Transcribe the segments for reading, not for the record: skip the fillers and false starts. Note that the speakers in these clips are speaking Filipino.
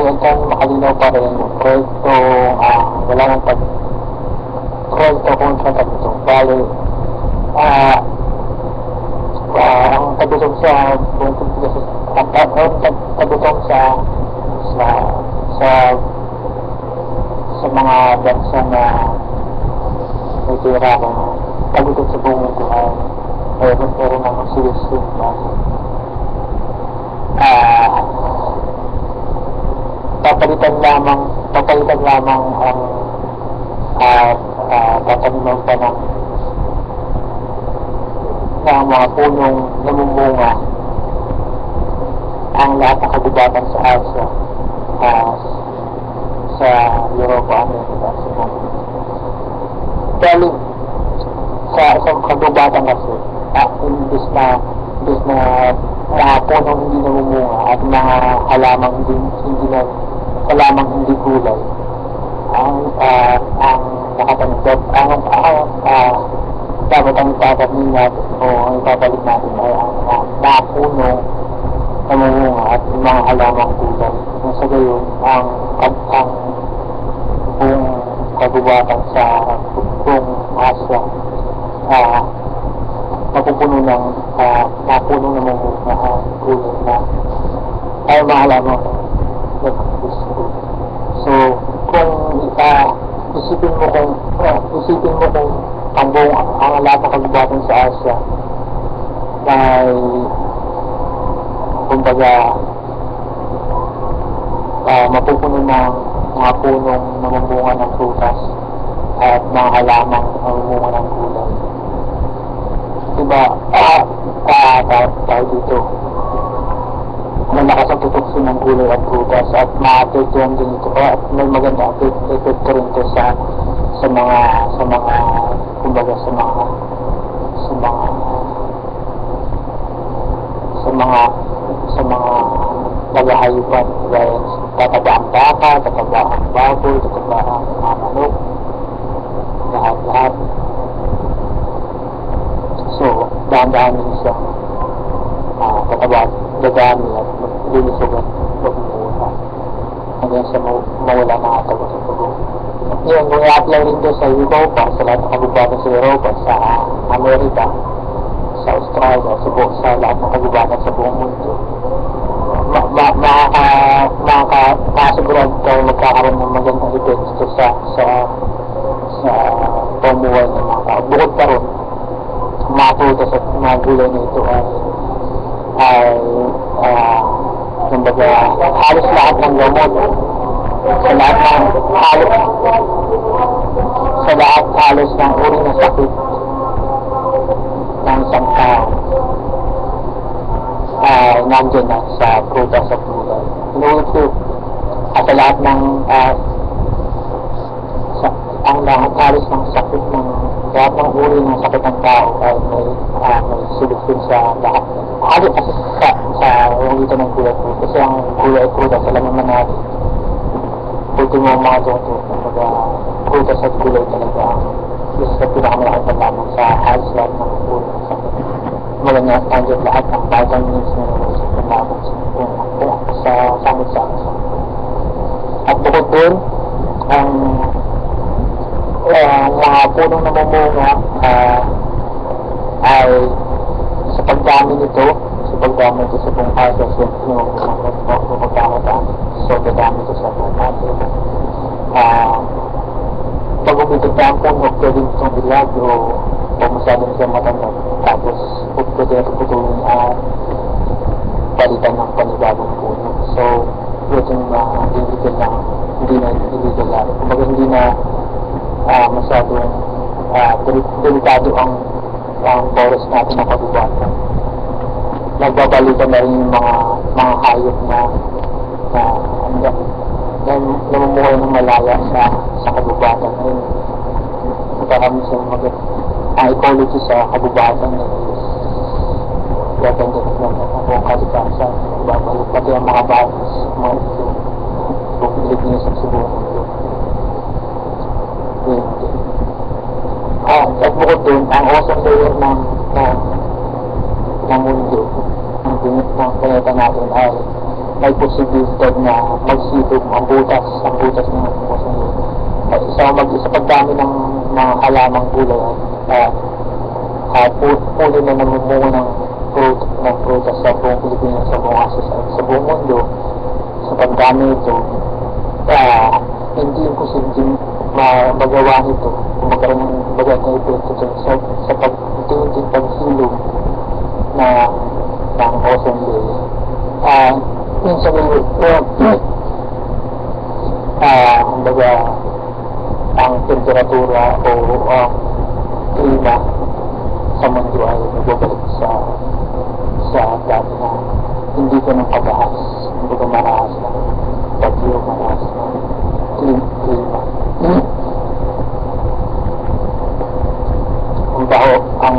ito makalinaw pa rin proyekto wala nang proyekto kung sa tabutong. Bali, ang tabutong sa tabutong sa mga bansa na may tira ng tabutong sa buong mundo ay meron ng solusyon na papalitan lamang ang tataniman pa ng mga punong namumunga ang lahat ng kagubatan sa Asia, sa Europa, Amerika, galing sa isang kagubatan kasi imbis na mga punong hindi namumunga at mga halamang hindi gulay ang nakatanggap dapat ang itatanim natin o ang ipabalik natin ay ang mga punong namumunga at mga halamang gulay. Sa gayon ang buong kagubatan sa buong Asia mapupuno ng mga punong namumunga gulay na ay mga halamang. So, kung isipin mo kung ang lahat ng kagubatan sa Asia ay kumbaga mapupuno ng mga punong namumunga ng prutas at mga halamang namumunga ng gulay. Diba, tayo dito malakas ang tutukso ng gulay at prutas at ma-apektuhan din ito at may maganda epekto rin ito sa mga kumbaga sa mga tagahayupan dahil tataba ang baka, tataba ang baboy, tataba ang mga manok, lahat. So, dahan-dahan din siyang tataba at dadami at lilisog at magmumuna hanggang sa mawala ng atawa sa tubo. Yun, kung i-apply rin doon sa Europa, sa lahat ng kagubatan sa Europa, sa Amerika, sa Australia, sa lahat ng kagubatan sa buong mundo, makakasigurado tayo magkakaroon ng magandang epekto sa pamuhay ng mga tao. Bukod pa rin, mga prutas at mga gulay na ito ay kumbaga halos lahat ng gamot halos ng uri ng sakit ng isang tao nandiyan na sa prutas at gulay. Inuulit sa lahat ng halos ng sakit ng lahat ng uri ng sakit ng tao ay may solusyon sa lahat. Halos kasi sa dito ng gulay at prutas. Kasi ang gulay at prutas, alam naman natin, pwede mo mga ito, kumbaga prutas at gulay talaga isa sa pinakamalaki na lamang sa halos lahat ng uri ng sakit. Mula na nandiyan lahat ng vitamins na lamang sa samot-samot. At bukod dun, ang mga punong namumunga ay sa pagdami nito sa buong Asia, so dadami ito sa buong natin. Pag umitig na ang puno, pwede itong ilag o masyadong siya matanda, tapos pwede ito putulong palitan ng panibagong puno. So, itong illegal na hindi na kumbaga hindi na masyadong delikado ang forest natin na kagubatan. Nagbabalikan na rin yung mga hayop na namumuhay ng malaya sa kagubatan. Marami siyang ecology sa kagubatan is depende ng buong kalikasan. Nagbabalik pati ang mga batis, mga ito, buong Pilipinas at sa buong mundo. At bukod dun, ang ozone layer ng mundo, ang binit ng planeta natin ay may posibilidad na magsilog ang butas ng kusunod. Sa pagdami ng mga halamang gulay at puno na namumungo ng prutas sa buong Pilipinas, sa buong Asia, sa buong mundo. Sa pagdami ito, hindi posibleng magawa nito kung magkaroon ng bagat na epekto sa pag-unting paghilog ng ozone layer. Minsan kumbaga ang temperatura o ang klima sa mundo ay nagbabalik sa dati na hindi ko ng pag-ahas, kumbaga marahas na bagyo, marahas na klima. Ang baho, ang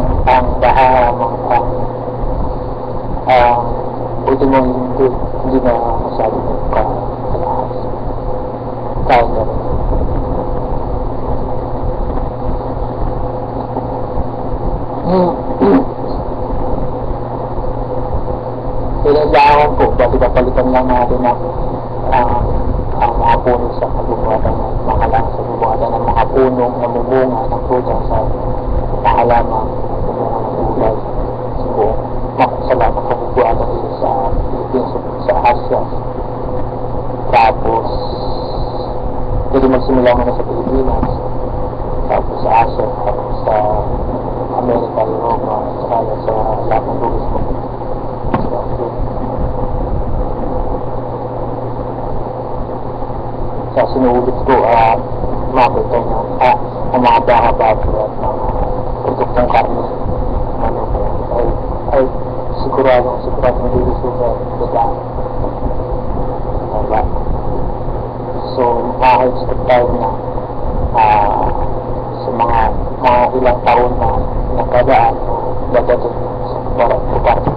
buti mo hindi na masyado ng pag-ahas. Kaya na rin. Kailangan po, palitan lang natin ang mga puno sa pagbubuhatan ng mga halaman, sa pagbubuhatan ng mga punong namumunga ng prutas sa halaman ng mga gulay sa buong salamat sa pagbubuhatan nila sa Philippines, sa Asia. Tapos pwede magsimula muna sa Pilipinas, tapos sa Asia, tapos sa Amerika, Europa, saka sa lahat ng lugar mo. Sa sinuulit ko, makita niyo ang mga baka-bago at mga produktong karne ay siguradong nilusugan nila. Diba? So, makaka-expect tayo na sa mga ilang taon na nagdadaan o dadating sa parang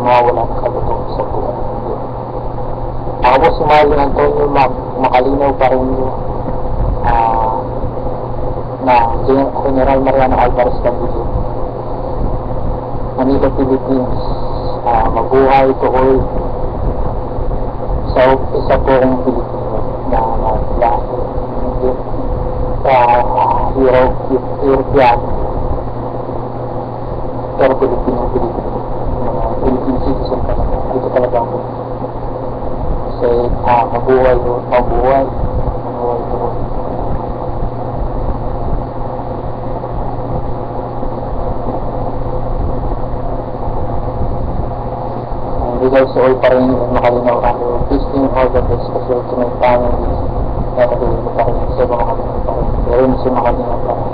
mawawala ng kagutom sa buong mundo. Ako po si Marlon Antonio, makalinaw pa rin yung na General Mariano Alvarez Candido, Manila, Philippines. Mabuhay tuloy sa isa po ang Pilipino na lahi European pero Pilipino mga Philippine citizen talaga. Ito talaga ako kasi mabuhay tuloy. Bigay sa all pa rin yung makalinaw ako visiting all the best kasi to my family natatuloy ko pa rin sa ibang makalinaw pa rin pero si makalinaw pa rin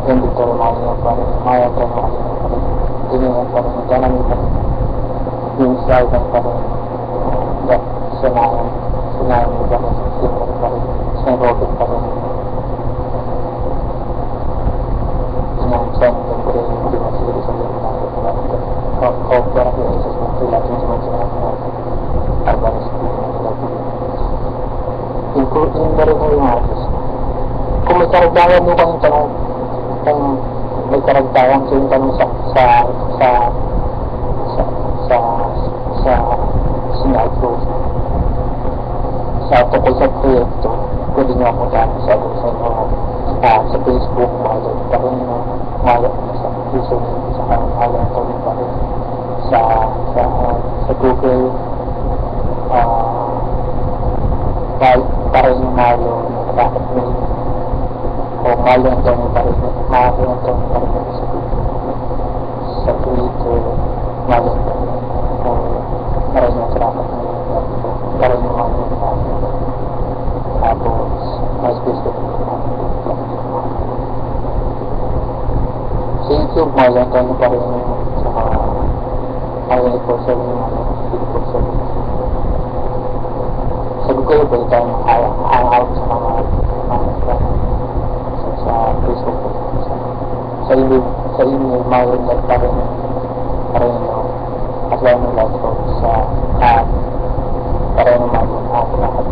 yung Victor makalinaw pa rin Maya pa rin makalinaw pa rin Tingingan pa rin Janami pa rin yung Saitan pa rin Sinayan pa rin Sinor pa rin Saint Robert pa rin San pa rin hindi masili sa mga Kopya na yung isa sa mga lahat yung sinasabi na Alvarez Candido. Including na rin yung artist. Kung may karagdagan mo kang tanong, kung may karagdagan sa yung tanong sa sinag ko, sa tungkol sa proyekto, pwede nyo ako dami sa Facebook, mga pa rin sa Facebook, sa Alan Antonio pa rin. Sa Google pa rin yung Malo dapat may o Malo Antonio pa rin Malo Antonio pa rin sa Twitter Malo Antonio o pa rin yung dapat pa rin yung Malo Antonio tapos MySpace ko sa YouTube Malo Antonio pa rin sa ayaw ko sa Google pwede tayo hangout sa mga sa Facebook sa email marinat pa rin at lang yung live ko sa pa rin naman ako lahat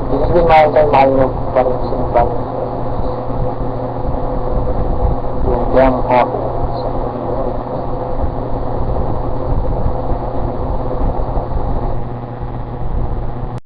hindi marinat pa rin sinumbang